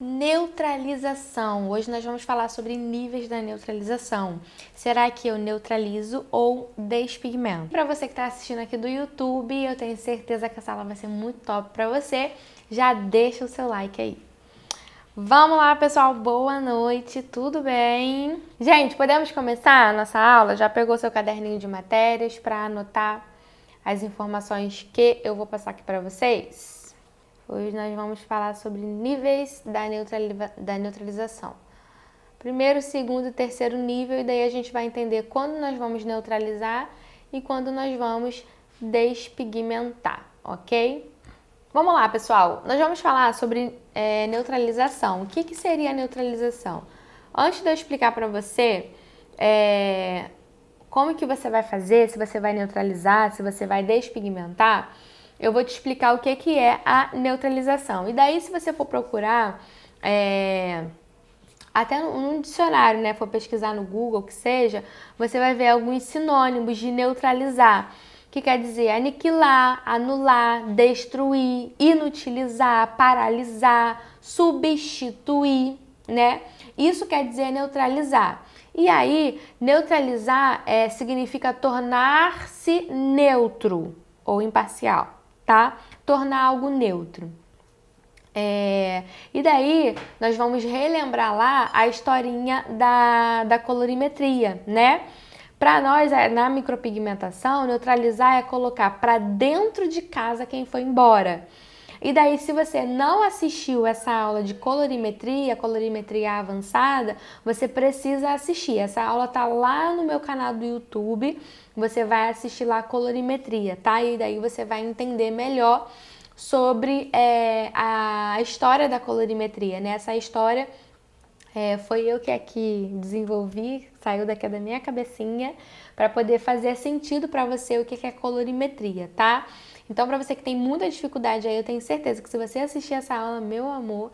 Neutralização. Hoje nós vamos falar sobre níveis da neutralização. Será que eu neutralizo ou despigmento? Para você que está assistindo aqui do YouTube, eu tenho certeza que essa aula vai ser muito top para você. Já deixa o seu like aí. Vamos lá, pessoal. Boa noite, tudo bem? Gente, podemos começar a nossa aula? Já pegou seu caderninho de matérias para anotar as informações que eu vou passar aqui para vocês? Hoje nós vamos falar sobre níveis da neutralização. Primeiro, segundo e terceiro nível, e daí a gente vai entender quando nós vamos neutralizar e quando nós vamos despigmentar, ok? Vamos lá, pessoal. Nós vamos falar sobre neutralização. O que seria a neutralização? Antes de eu explicar para você como que você vai fazer, se você vai neutralizar, se você vai despigmentar, eu vou te explicar o que é a neutralização. E daí, se você for procurar, até num dicionário, né, for pesquisar no Google, que seja, você vai ver alguns sinônimos de neutralizar, que quer dizer aniquilar, anular, destruir, inutilizar, paralisar, substituir, né? Isso quer dizer neutralizar. E aí, neutralizar significa tornar-se neutro ou imparcial. Tá? Tornar algo neutro. E daí, nós vamos relembrar lá a historinha da colorimetria, né? Para nós, na micropigmentação, neutralizar é colocar para dentro de casa quem foi embora. E daí, se você não assistiu essa aula de colorimetria avançada, você precisa assistir. Essa aula tá lá no meu canal do YouTube, você vai assistir lá a colorimetria, tá? E daí você vai entender melhor sobre a história da colorimetria, né? Essa história foi eu que aqui desenvolvi, saiu daqui da minha cabecinha, para poder fazer sentido para você o que é colorimetria, tá? Então, para você que tem muita dificuldade aí, eu tenho certeza que se você assistir essa aula, meu amor,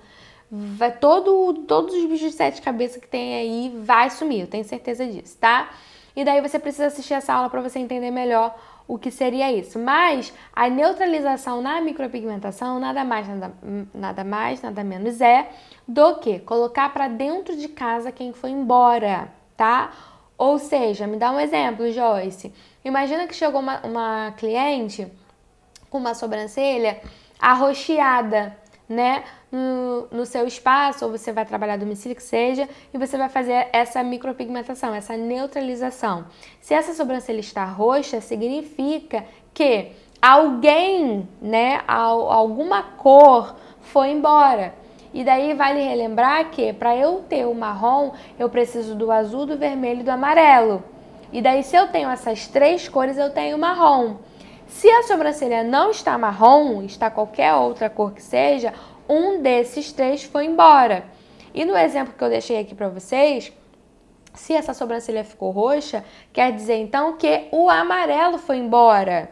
vai todos os bichos de sete cabeças que tem aí vai sumir, eu tenho certeza disso, tá? E daí você precisa assistir essa aula para você entender melhor o que seria isso. Mas a neutralização na micropigmentação nada mais, nada menos é do que colocar para dentro de casa quem foi embora, tá? Ou seja, me dá um exemplo, Joyce. Imagina que chegou uma cliente com uma sobrancelha arroxeada, né, no seu espaço, ou você vai trabalhar a domicílio, que seja, e você vai fazer essa micropigmentação, essa neutralização. Se essa sobrancelha está roxa, significa que alguém, né, alguma cor foi embora. E daí vale relembrar que para eu ter o marrom, eu preciso do azul, do vermelho e do amarelo. E daí, se eu tenho essas três cores, eu tenho marrom. Se a sobrancelha não está marrom, está qualquer outra cor que seja, um desses três foi embora. E no exemplo que eu deixei aqui para vocês, se essa sobrancelha ficou roxa, quer dizer então que o amarelo foi embora.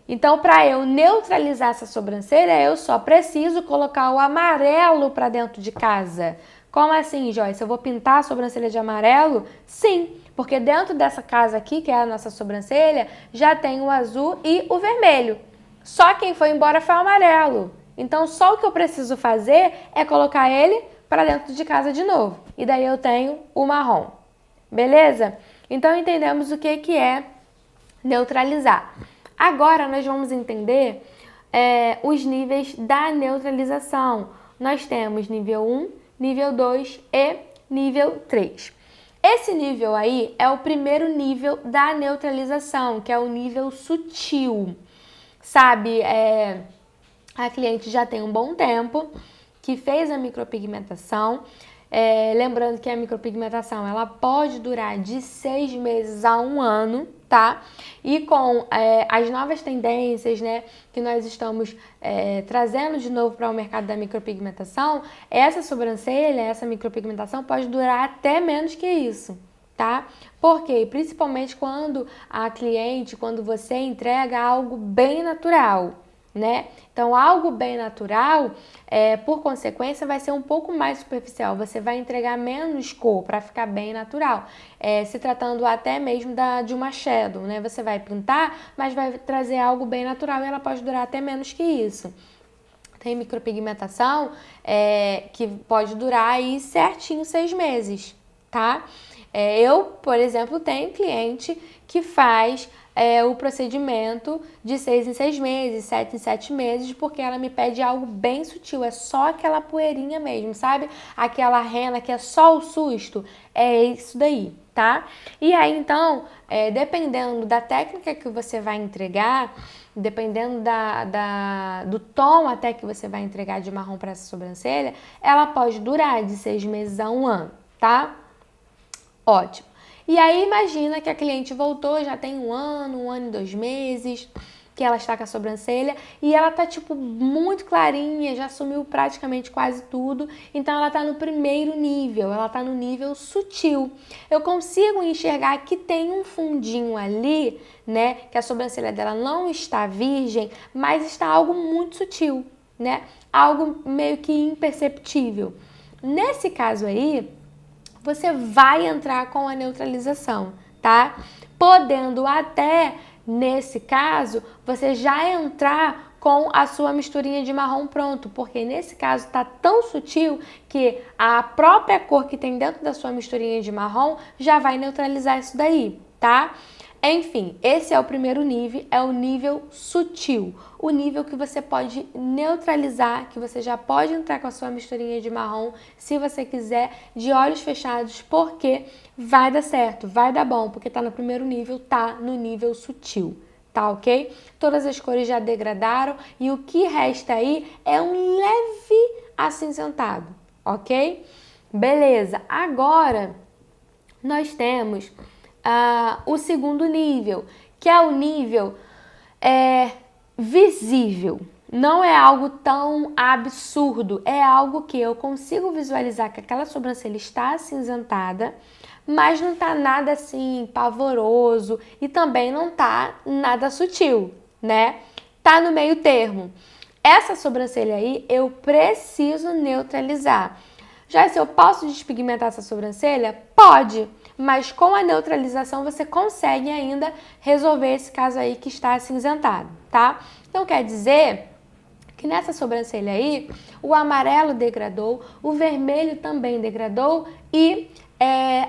Então, para eu neutralizar essa sobrancelha, eu só preciso colocar o amarelo para dentro de casa. Como assim, Joyce? Eu vou pintar a sobrancelha de amarelo? Sim, porque dentro dessa casa aqui, que é a nossa sobrancelha, já tem o azul e o vermelho. Só quem foi embora foi o amarelo. Então, só o que eu preciso fazer é colocar ele para dentro de casa de novo. E daí eu tenho o marrom. Beleza? Então, entendemos o que é neutralizar. Agora, nós vamos entender os níveis da neutralização. Nós temos nível 1, nível 2 e nível 3. Esse nível aí é o primeiro nível da neutralização, que é o nível sutil. Sabe, a cliente já tem um bom tempo que fez a micropigmentação. Lembrando que a micropigmentação ela pode durar de 6 meses a 1 ano, tá? E com as novas tendências, né, que nós estamos trazendo de novo para o mercado da micropigmentação, essa sobrancelha, essa micropigmentação pode durar até menos que isso, tá? Por quê? Principalmente quando quando você entrega algo bem natural, né? Então, algo bem natural, por consequência, vai ser um pouco mais superficial. Você vai entregar menos cor para ficar bem natural. Se tratando até mesmo de uma shadow, né? Você vai pintar, mas vai trazer algo bem natural e ela pode durar até menos que isso. Tem micropigmentação que pode durar aí certinho 6 meses, tá? Eu, por exemplo, tenho cliente que faz o procedimento de 6 em 6 meses, 7 em 7 meses, porque ela me pede algo bem sutil, é só aquela poeirinha mesmo, sabe? Aquela rena que é só o susto, é isso daí, tá? E aí, então, dependendo da técnica que você vai entregar, dependendo do tom até que você vai entregar de marrom para essa sobrancelha, ela pode durar de 6 meses a 1 ano, tá? Ótimo. E aí imagina que a cliente voltou, já tem 1 ano e 2 meses, que ela está com a sobrancelha e ela tá tipo muito clarinha, já sumiu praticamente quase tudo, então ela tá no primeiro nível, ela tá no nível sutil. Eu consigo enxergar que tem um fundinho ali, né, que a sobrancelha dela não está virgem, mas está algo muito sutil, né, algo meio que imperceptível. Nesse caso aí, você vai entrar com a neutralização, tá? Podendo até, nesse caso, você já entrar com a sua misturinha de marrom pronto, porque nesse caso tá tão sutil que a própria cor que tem dentro da sua misturinha de marrom já vai neutralizar isso daí, tá? Enfim, esse é o primeiro nível, é o nível sutil, o nível que você pode neutralizar, que você já pode entrar com a sua misturinha de marrom, se você quiser, de olhos fechados, porque vai dar certo, vai dar bom, porque tá no primeiro nível, tá no nível sutil, tá ok? Todas as cores já degradaram e o que resta aí é um leve acinzentado, ok? Beleza, agora nós temos o segundo nível, que é o nível visível. Não é algo tão absurdo, é algo que eu consigo visualizar que aquela sobrancelha está acinzentada, mas não tá nada assim pavoroso e também não tá nada sutil, né? Tá no meio termo. Essa sobrancelha aí eu preciso neutralizar. Já se eu posso despigmentar essa sobrancelha? Pode, mas com a neutralização você consegue ainda resolver esse caso aí que está acinzentado, tá? Então quer dizer que nessa sobrancelha aí, o amarelo degradou, o vermelho também degradou e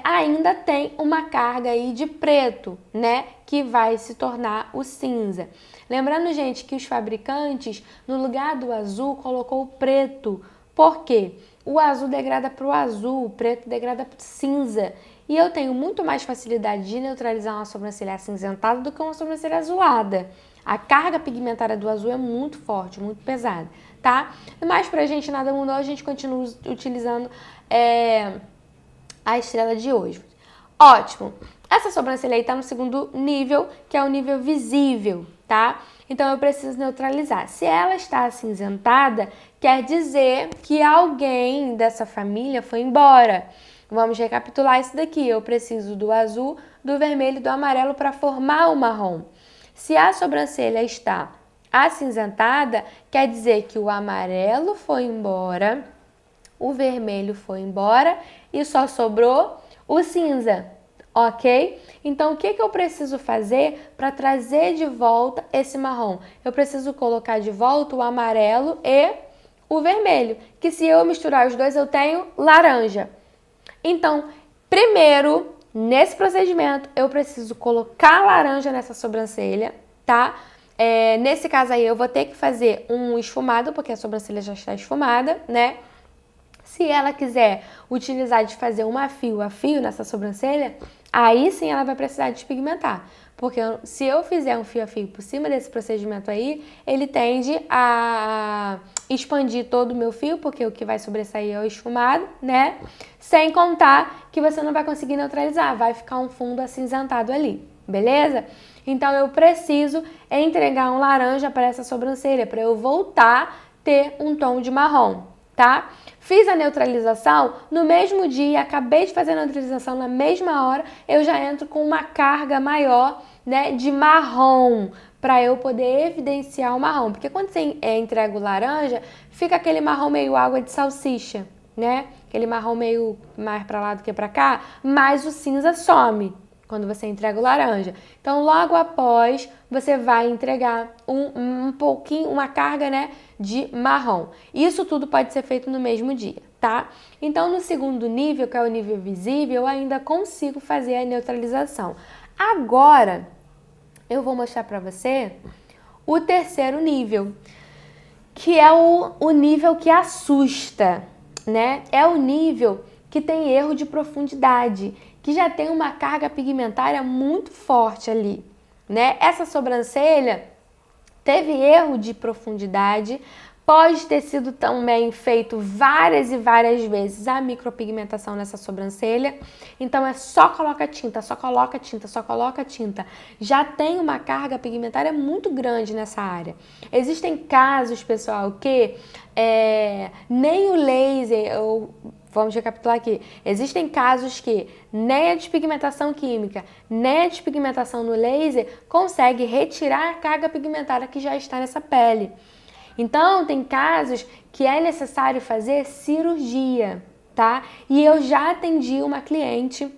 ainda tem uma carga aí de preto, né? Que vai se tornar o cinza. Lembrando, gente, que os fabricantes, no lugar do azul, colocou o preto. Por quê? O azul degrada para o azul, o preto degrada para o cinza. E eu tenho muito mais facilidade de neutralizar uma sobrancelha acinzentada do que uma sobrancelha azulada. A carga pigmentária do azul é muito forte, muito pesada, tá? Mas pra gente nada mudou, a gente continua utilizando a estrela de hoje. Ótimo! Essa sobrancelha aí tá no segundo nível, que é o nível visível, tá? Então eu preciso neutralizar. Se ela está acinzentada, quer dizer que alguém dessa família foi embora. Vamos recapitular isso daqui. Eu preciso do azul, do vermelho e do amarelo para formar o marrom. Se a sobrancelha está acinzentada, quer dizer que o amarelo foi embora, o vermelho foi embora e só sobrou o cinza, ok? Então, o que eu preciso fazer para trazer de volta esse marrom? Eu preciso colocar de volta o amarelo e o vermelho, que se eu misturar os dois eu tenho laranja. Então, primeiro, nesse procedimento, eu preciso colocar laranja nessa sobrancelha, tá? Nesse caso aí, eu vou ter que fazer um esfumado, porque a sobrancelha já está esfumada, né? Se ela quiser utilizar de fazer uma fio a fio nessa sobrancelha, aí sim ela vai precisar despigmentar. Porque se eu fizer um fio a fio por cima desse procedimento aí, ele tende a expandir todo o meu fio, porque o que vai sobressair é o esfumado, né? Sem contar que você não vai conseguir neutralizar, vai ficar um fundo acinzentado ali, beleza? Então eu preciso entregar um laranja para essa sobrancelha, para eu voltar a ter um tom de marrom, tá? Fiz a neutralização no mesmo dia, acabei de fazer a neutralização na mesma hora, eu já entro com uma carga maior, né, de marrom, para eu poder evidenciar o marrom. Porque quando você entrega o laranja, fica aquele marrom meio água de salsicha, né? Aquele marrom meio mais para lá do que para cá, mas o cinza some, quando você entrega o laranja. Então, logo após, você vai entregar um pouquinho, uma carga, né, de marrom. Isso tudo pode ser feito no mesmo dia, tá? Então, no segundo nível, que é o nível visível, eu ainda consigo fazer a neutralização. Agora, eu vou mostrar para você o terceiro nível, que é o nível que assusta, né? É o nível que tem erro de profundidade, que já tem uma carga pigmentária muito forte ali, né? Essa sobrancelha teve erro de profundidade, pode ter sido também feito várias e várias vezes a micropigmentação nessa sobrancelha. Então é só coloca tinta, só coloca tinta, só coloca tinta. Já tem uma carga pigmentária muito grande nessa área. Existem casos, pessoal, que nem o laser, vamos recapitular aqui. Existem casos que nem a despigmentação química, nem a despigmentação no laser consegue retirar a carga pigmentária que já está nessa pele. Então, tem casos que é necessário fazer cirurgia, tá? E eu já atendi uma cliente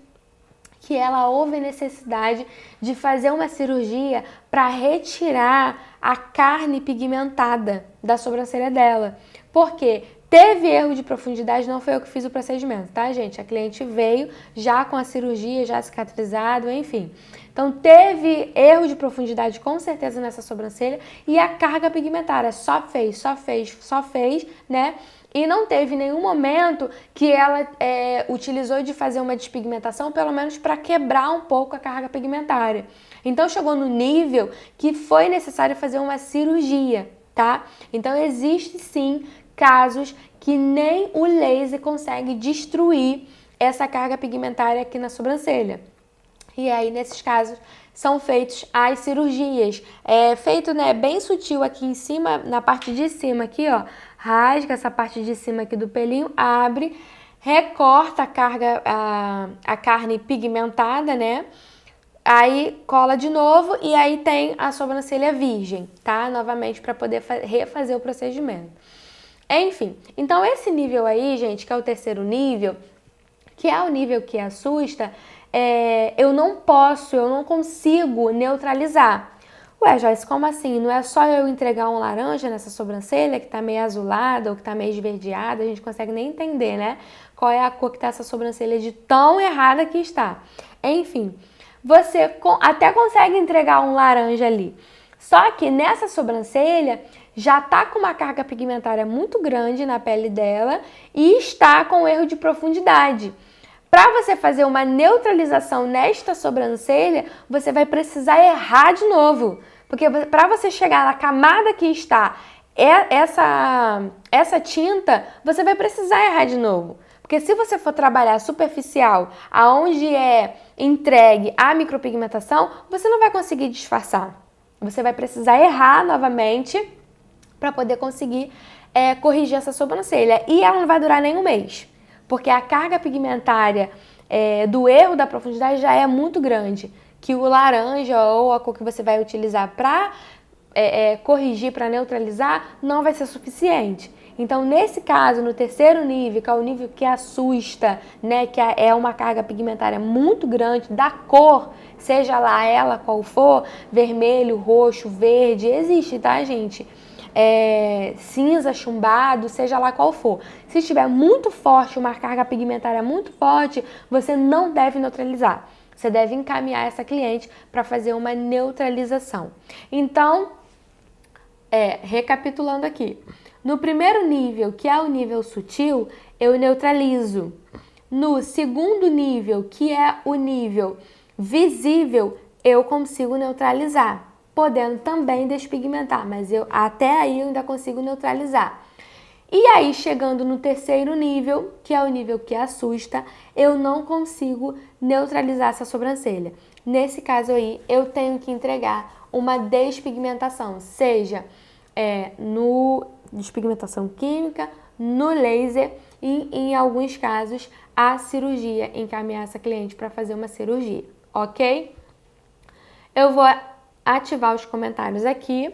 que ela houve necessidade de fazer uma cirurgia para retirar a carne pigmentada da sobrancelha dela. Por quê? Teve erro de profundidade, não foi eu que fiz o procedimento, tá, gente? A cliente veio já com a cirurgia, já cicatrizado, enfim. Então, teve erro de profundidade com certeza nessa sobrancelha e a carga pigmentária só fez, né? E não teve nenhum momento que ela utilizou de fazer uma despigmentação, pelo menos para quebrar um pouco a carga pigmentária. Então, chegou no nível que foi necessário fazer uma cirurgia, tá? Então, existe sim casos que nem o laser consegue destruir essa carga pigmentária aqui na sobrancelha. E aí, nesses casos, são feitos as cirurgias. É feito, né, bem sutil aqui em cima, na parte de cima aqui, ó. Rasga essa parte de cima aqui do pelinho, abre, recorta a carne pigmentada, né? Aí cola de novo e aí tem a sobrancelha virgem, tá? Novamente para poder refazer o procedimento. Enfim, então esse nível aí, gente, que é o terceiro nível, que é o nível que assusta, eu não consigo neutralizar. Ué, Joyce, como assim? Não é só eu entregar um laranja nessa sobrancelha que tá meio azulada ou que tá meio esverdeada, a gente consegue nem entender, né? Qual é a cor que tá essa sobrancelha de tão errada que está. Enfim, você até consegue entregar um laranja ali. Só que nessa sobrancelha já tá com uma carga pigmentária muito grande na pele dela e está com erro de profundidade. Para você fazer uma neutralização nesta sobrancelha, você vai precisar errar de novo. Porque para você chegar na camada que está essa tinta, você vai precisar errar de novo. Porque se você for trabalhar superficial, aonde é entregue a micropigmentação, você não vai conseguir disfarçar. Você vai precisar errar novamente para poder conseguir corrigir essa sobrancelha. E ela não vai durar nem um mês. Porque a carga pigmentária do erro da profundidade já é muito grande, que o laranja ou a cor que você vai utilizar para corrigir, para neutralizar, não vai ser suficiente. Então, nesse caso, no terceiro nível, que é o nível que assusta, né, que é uma carga pigmentária muito grande da cor, seja lá ela qual for, vermelho, roxo, verde, existe, tá, gente? Cinza, chumbado, seja lá qual for. Se estiver muito forte, uma carga pigmentária muito forte, você não deve neutralizar. Você deve encaminhar essa cliente para fazer uma neutralização. Então, recapitulando aqui. No primeiro nível, que é o nível sutil, eu neutralizo. No segundo nível, que é o nível visível, eu consigo neutralizar, podendo também despigmentar, mas até aí eu ainda consigo neutralizar. E aí, chegando no terceiro nível, que é o nível que assusta, eu não consigo neutralizar essa sobrancelha. Nesse caso aí, eu tenho que entregar uma despigmentação, seja no despigmentação química, no laser e, em alguns casos, a cirurgia, encaminhar essa cliente para fazer uma cirurgia, ok? Eu vou ativar os comentários aqui.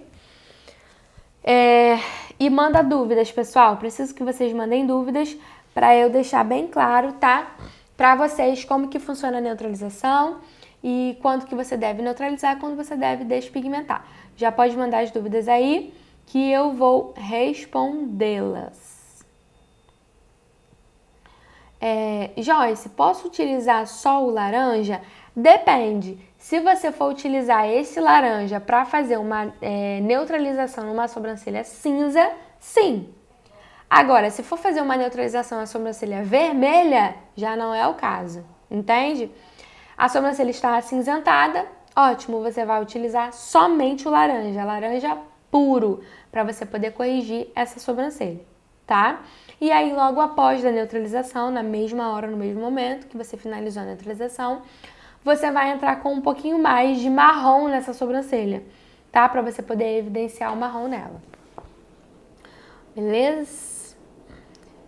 E manda dúvidas, pessoal. Preciso que vocês mandem dúvidas para eu deixar bem claro, tá? Para vocês como que funciona a neutralização e quando que você deve neutralizar, quando você deve despigmentar. Já pode mandar as dúvidas aí que eu vou respondê-las. Joyce, posso utilizar só o laranja? Depende. Se você for utilizar esse laranja para fazer uma neutralização numa sobrancelha cinza, sim. Agora, se for fazer uma neutralização na sobrancelha vermelha, já não é o caso, entende? A sobrancelha está acinzentada, ótimo, você vai utilizar somente o laranja puro, para você poder corrigir essa sobrancelha, tá? E aí, logo após a neutralização, na mesma hora, no mesmo momento que você finalizou a neutralização, você vai entrar com um pouquinho mais de marrom nessa sobrancelha, tá? Para você poder evidenciar o marrom nela. Beleza?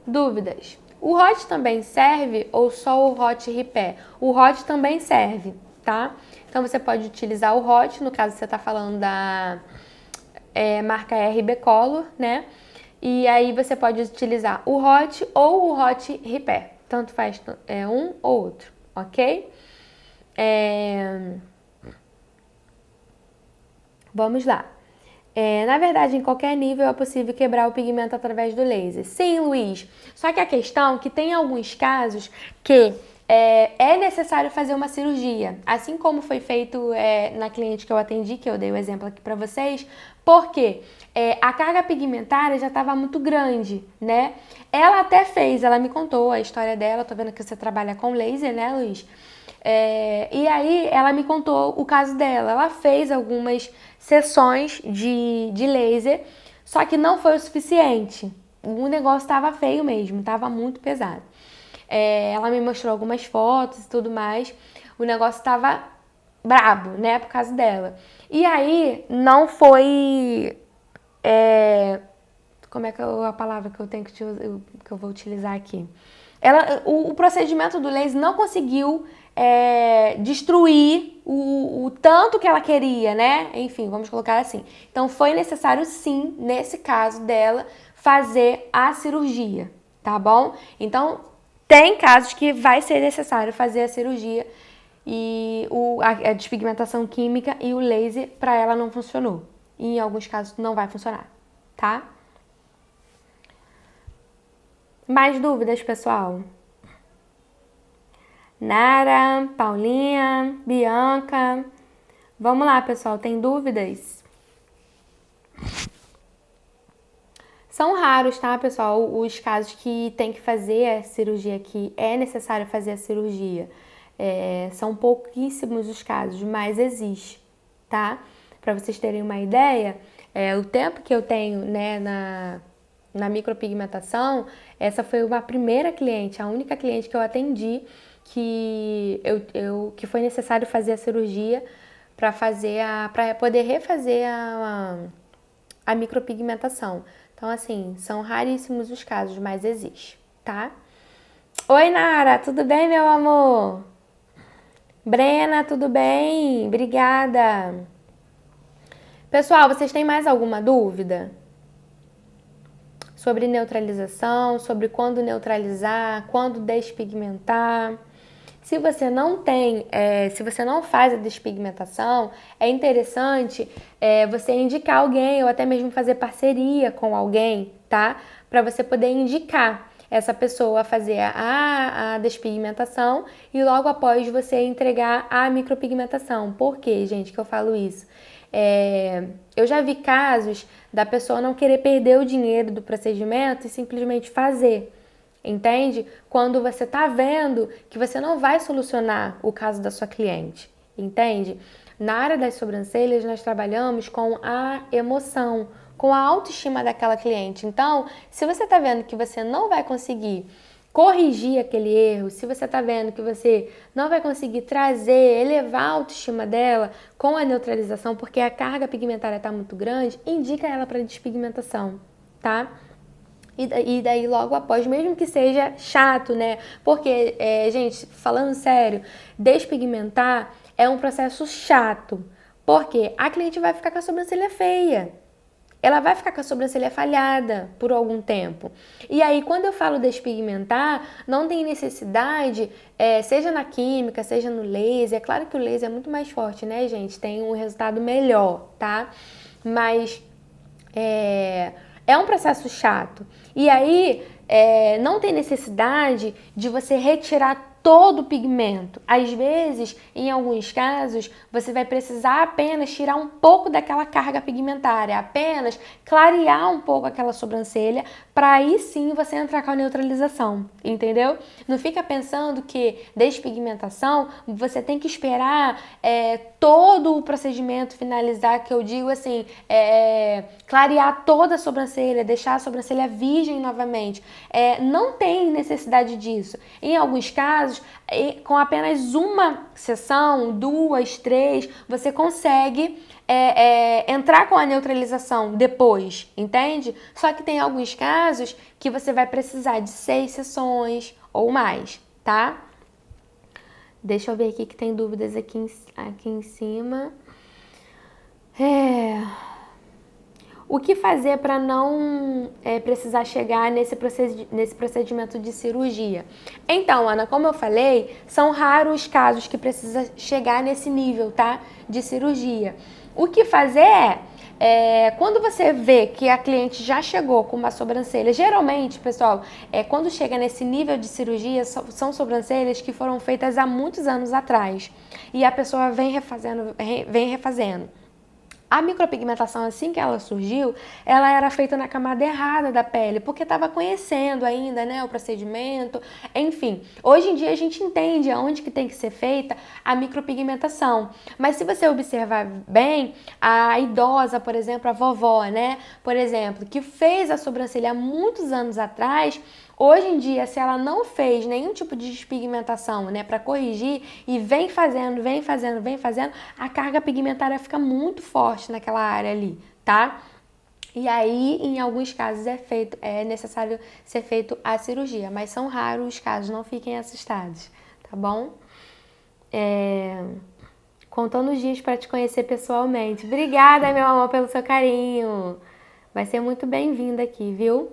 Dúvidas. O Hot também serve ou só o Hot Repair? O Hot também serve, tá? Então você pode utilizar o Hot, no caso você tá falando da marca RB Color, né? E aí você pode utilizar o Hot ou o Hot Repair. Tanto faz um ou outro, ok? Vamos lá. Na verdade, em qualquer nível é possível quebrar o pigmento através do laser. Sim, Luiz. Só que a questão é que tem alguns casos que é necessário fazer uma cirurgia. Assim como foi feito na cliente que eu atendi, que eu dei o exemplo aqui para vocês. Porque a carga pigmentária já estava muito grande, né? Ela até fez, ela me contou a história dela. Tô vendo que você trabalha com laser, né, Luiz? E aí ela me contou o caso dela. Ela fez algumas sessões de laser, só que não foi o suficiente. O negócio estava feio mesmo, estava muito pesado. Ela me mostrou algumas fotos e tudo mais. O negócio estava brabo, né, por causa dela. E aí não foi... como é que é a palavra que eu tenho que eu vou utilizar aqui? O procedimento do laser não conseguiu destruir o tanto que ela queria, né? Enfim, vamos colocar assim. Então, foi necessário, sim, nesse caso dela, fazer a cirurgia, tá bom? Então, tem casos que vai ser necessário fazer a cirurgia e a despigmentação química e o laser para ela não funcionou. E em alguns casos não vai funcionar, tá? Mais dúvidas, pessoal? Nara, Paulinha, Bianca. Vamos lá, pessoal, tem dúvidas? São raros, tá, pessoal, os casos que tem que fazer a cirurgia, que é necessário fazer a cirurgia. São pouquíssimos os casos, mas existe, tá? Para vocês terem uma ideia, o tempo que eu tenho, né, na micropigmentação, essa foi uma primeira cliente, a única cliente que eu atendi que foi necessário fazer a cirurgia para poder refazer a micropigmentação. Então, assim, são raríssimos os casos, mas existe, tá? Oi, Nara, tudo bem, meu amor? Brena, tudo bem? Obrigada. Pessoal, vocês têm mais alguma dúvida? Sobre neutralização, sobre quando neutralizar, quando despigmentar. Se você não se você não faz a despigmentação, é interessante você indicar alguém ou até mesmo fazer parceria com alguém, tá? Para você poder indicar essa pessoa a fazer a despigmentação e logo após você entregar a micropigmentação. Por que, gente, que eu falo isso? Eu já vi casos da pessoa não querer perder o dinheiro do procedimento e simplesmente fazer. Entende? Quando você tá vendo que você não vai solucionar o caso da sua cliente, entende? Na área das sobrancelhas, nós trabalhamos com a emoção, com a autoestima daquela cliente. Então, se você tá vendo que você não vai conseguir corrigir aquele erro, se você tá vendo que você não vai conseguir elevar a autoestima dela com a neutralização, porque a carga pigmentária tá muito grande, indica ela para despigmentação, tá? E daí logo após, mesmo que seja chato, né? Porque, gente, falando sério, despigmentar é um processo chato. Porque a cliente vai ficar com a sobrancelha feia. ela vai ficar com a sobrancelha falhada por algum tempo. E aí, quando eu falo despigmentar, não tem necessidade, seja na química, seja no laser. É claro que o laser é muito mais forte, né, gente? Tem um resultado melhor, tá? Mas é um processo chato. E aí, não tem necessidade de você retirar todo o pigmento. Às vezes, em alguns casos, você vai precisar apenas tirar um pouco daquela carga pigmentária, apenas clarear um pouco aquela sobrancelha, para aí sim você entrar com a neutralização, entendeu? Não fica pensando que despigmentação você tem que esperar todo o procedimento finalizar, que eu digo assim, clarear toda a sobrancelha, deixar a sobrancelha virgem novamente. Não tem necessidade disso. Em alguns casos, com apenas uma sessão, 2, 3, você consegue entrar com a neutralização depois, entende? Só que tem alguns casos que você vai precisar de 6 sessões ou mais, tá? Deixa eu ver aqui que tem dúvidas aqui em cima. O que fazer para não precisar chegar nesse procedimento de cirurgia? Então, Ana, como eu falei, são raros os casos que precisa chegar nesse nível, tá? De cirurgia. O que fazer quando você vê que a cliente já chegou com uma sobrancelha, geralmente, pessoal, quando chega nesse nível de cirurgia, são sobrancelhas que foram feitas há muitos anos atrás. E a pessoa vem refazendo. A micropigmentação, assim que ela surgiu, ela era feita na camada errada da pele, porque estava conhecendo ainda, né, o procedimento. Enfim, hoje em dia a gente entende aonde que tem que ser feita a micropigmentação. Mas se você observar bem, a idosa, por exemplo, a vovó, né, por exemplo, que fez a sobrancelha há muitos anos atrás, hoje em dia, se ela não fez nenhum tipo de despigmentação, né, para corrigir e vem fazendo, a carga pigmentária fica muito forte naquela área ali, tá? E aí, em alguns casos, é necessário ser feito a cirurgia, mas são raros os casos, não fiquem assustados, tá bom? Contando os dias para te conhecer pessoalmente. Obrigada, meu amor, pelo seu carinho. Vai ser muito bem-vinda aqui, viu?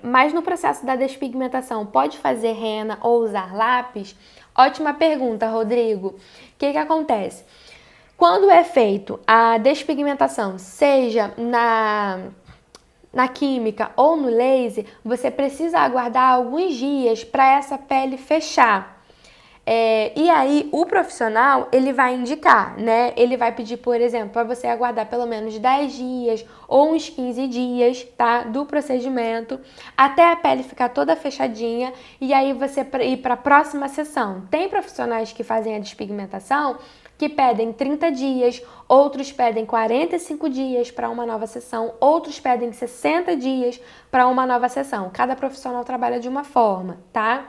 Mas no processo da despigmentação, pode fazer rena ou usar lápis? Ótima pergunta, Rodrigo. O que acontece? Quando é feito a despigmentação, seja na química ou no laser, você precisa aguardar alguns dias para essa pele fechar. E aí, o profissional, ele vai indicar, né? Ele vai pedir, por exemplo, para você aguardar pelo menos 10 dias ou uns 15 dias, tá? Do procedimento, até a pele ficar toda fechadinha e aí você ir para a próxima sessão. Tem profissionais que fazem a despigmentação que pedem 30 dias, outros pedem 45 dias para uma nova sessão, outros pedem 60 dias para uma nova sessão. Cada profissional trabalha de uma forma, tá?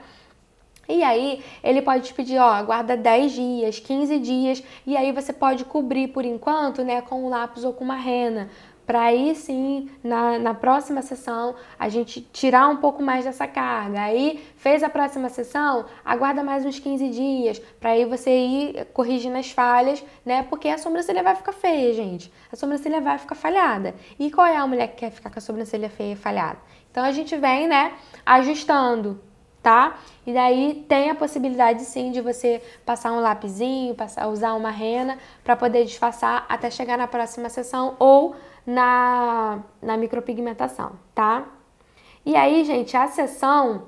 E aí, ele pode te pedir, aguarda 10 dias, 15 dias, e aí você pode cobrir por enquanto, né, com um lápis ou com uma rena, para aí sim, na próxima sessão, a gente tirar um pouco mais dessa carga. Aí, fez a próxima sessão, aguarda mais uns 15 dias, para aí você ir corrigindo as falhas, né, porque a sobrancelha vai ficar feia, gente. A sobrancelha vai ficar falhada. E qual é a mulher que quer ficar com a sobrancelha feia e falhada? Então, a gente vem, né, ajustando, tá? E daí tem a possibilidade sim de você passar um lapisinho, usar uma rena para poder disfarçar até chegar na próxima sessão ou na micropigmentação, tá? E aí, gente, a sessão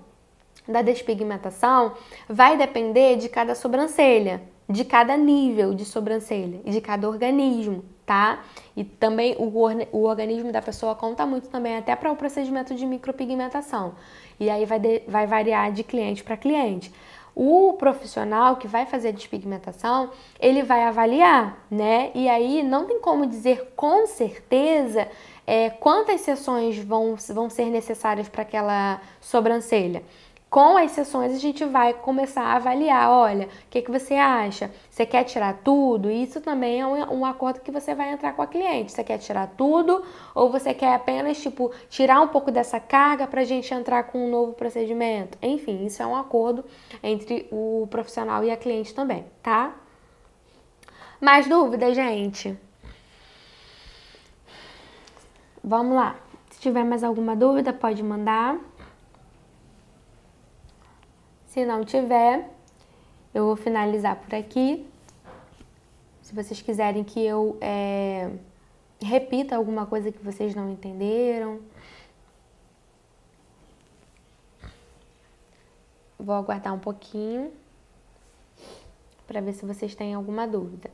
da despigmentação vai depender de cada sobrancelha, de cada nível de sobrancelha e de cada organismo, tá? E também o organismo da pessoa conta muito também até para o procedimento de micropigmentação. E aí vai variar de cliente para cliente. O profissional que vai fazer a despigmentação, ele vai avaliar, né? E aí não tem como dizer com certeza quantas sessões vão ser necessárias para aquela sobrancelha. Com as sessões a gente vai começar a avaliar, olha, o que você acha? Você quer tirar tudo? Isso também é um acordo que você vai entrar com a cliente. Você quer tirar tudo ou você quer apenas, tirar um pouco dessa carga pra gente entrar com um novo procedimento? Enfim, isso é um acordo entre o profissional e a cliente também, tá? Mais dúvidas, gente? Vamos lá. Se tiver mais alguma dúvida, pode mandar. Se não tiver, eu vou finalizar por aqui. Se vocês quiserem que eu repita alguma coisa que vocês não entenderam. Vou aguardar um pouquinho para ver se vocês têm alguma dúvida.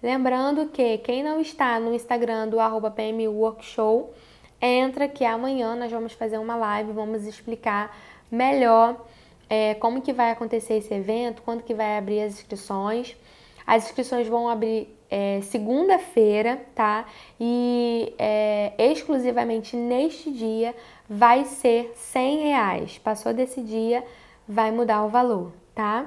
Lembrando que quem não está no Instagram do @PMUworkshow, entra que amanhã nós vamos fazer uma live, vamos explicar melhor como que vai acontecer esse evento, quando que vai abrir as inscrições. As inscrições vão abrir segunda-feira, tá? E exclusivamente neste dia vai ser R$100. Passou desse dia, vai mudar o valor, tá?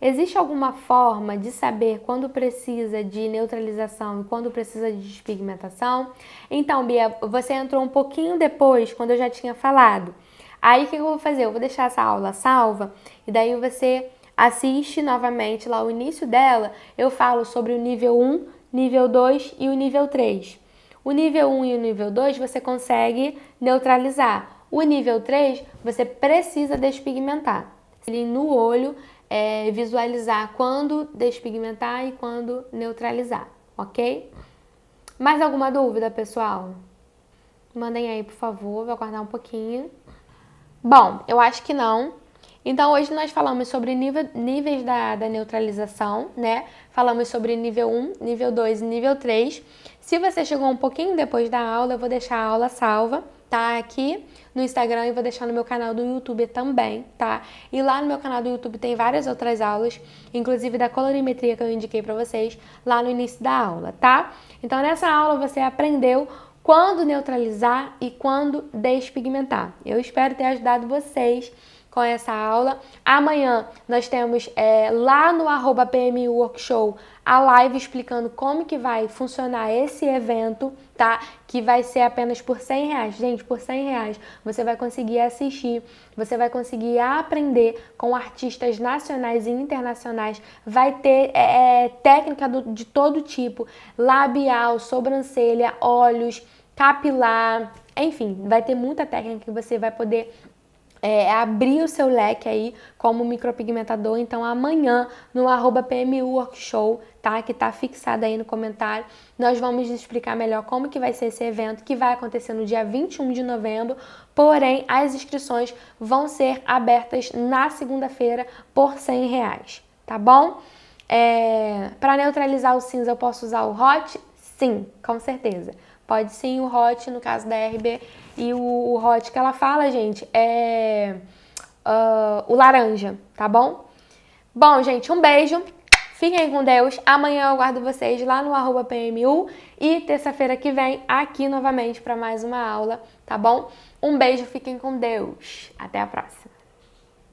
Existe alguma forma de saber quando precisa de neutralização e quando precisa de despigmentação? Então, Bia, você entrou um pouquinho depois, quando eu já tinha falado. Aí, o que eu vou fazer? Eu vou deixar essa aula salva e daí você assiste novamente lá o início dela. Eu falo sobre o nível 1, nível 2 e o nível 3. O nível 1 e o nível 2 você consegue neutralizar. O nível 3 você precisa despigmentar. Ele no olho visualizar quando despigmentar e quando neutralizar, ok? Mais alguma dúvida, pessoal? Mandem aí, por favor, vou aguardar um pouquinho. Bom, eu acho que não. Então, hoje nós falamos sobre níveis da neutralização, né? Falamos sobre nível 1, nível 2 e nível 3. Se você chegou um pouquinho depois da aula, eu vou deixar a aula salva, tá? Aqui no Instagram e vou deixar no meu canal do YouTube também, tá? E lá no meu canal do YouTube tem várias outras aulas, inclusive da colorimetria que eu indiquei pra vocês lá no início da aula, tá? Então, nessa aula você aprendeu quando neutralizar e quando despigmentar. Eu espero ter ajudado vocês com essa aula. Amanhã nós temos lá no @PMUworkshow a live explicando como que vai funcionar esse evento, tá? Que vai ser apenas por R$100. Gente, por R$100 você vai conseguir assistir, você vai conseguir aprender com artistas nacionais e internacionais, vai ter técnica de todo tipo, labial, sobrancelha, olhos, capilar, enfim, vai ter muita técnica que você vai poder abrir o seu leque aí como micropigmentador. Então amanhã no @PMUworkshow, tá? Que tá fixado aí no comentário, nós vamos explicar melhor como que vai ser esse evento, que vai acontecer no dia 21 de novembro, porém as inscrições vão ser abertas na segunda-feira por R$100, tá bom? Para neutralizar o cinza eu posso usar o hot? Sim, com certeza. Pode sim, o hot, no caso da RB, e o hot que ela fala, gente, é o laranja, tá bom? Bom, gente, um beijo, fiquem com Deus, amanhã eu aguardo vocês lá no @PMU e terça-feira que vem aqui novamente para mais uma aula, tá bom? Um beijo, fiquem com Deus, até a próxima.